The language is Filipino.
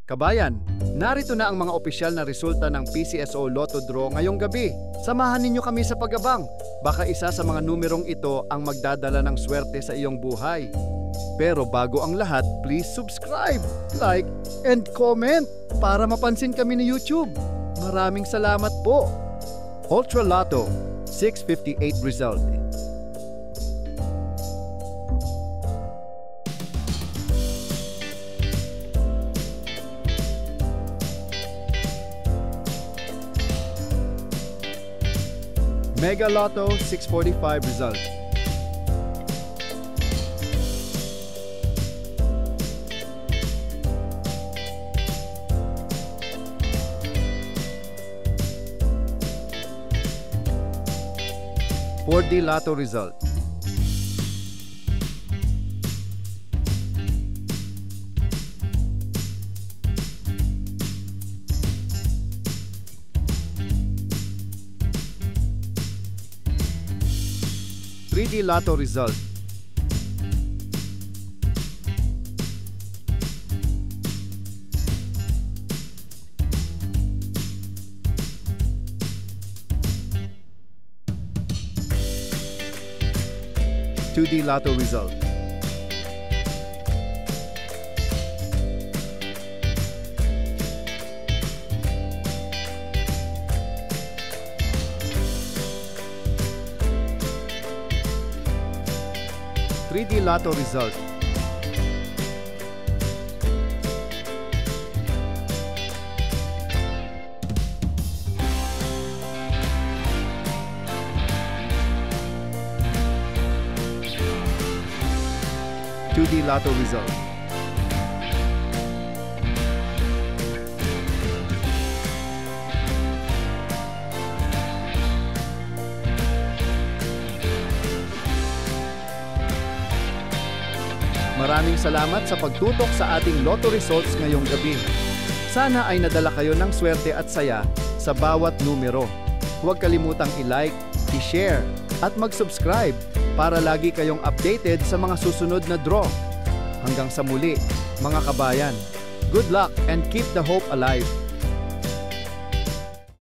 Kabayan, narito na ang mga opisyal na resulta ng PCSO Lotto Draw ngayong gabi. Samahan ninyo kami sa pag-abang. Baka isa sa mga numerong ito ang magdadala ng swerte sa iyong buhay. Pero bago ang lahat, please subscribe, like, and comment para mapansin kami ni YouTube. Maraming salamat po. Ultra Lotto, 658 result. Mega Lotto 645 result. $4D Lotto result. $3D Lotto result. $2D Lotto result. $3D Lotto result. $2D Lotto result. Maraming salamat sa pagtutok sa ating Lotto results ngayong gabi. Sana ay nadala kayo ng swerte at saya sa bawat numero. Huwag kalimutang i-like, i-share, at mag-subscribe para lagi kayong updated sa mga susunod na draw. Hanggang sa muli, mga kabayan. Good luck and keep the hope alive!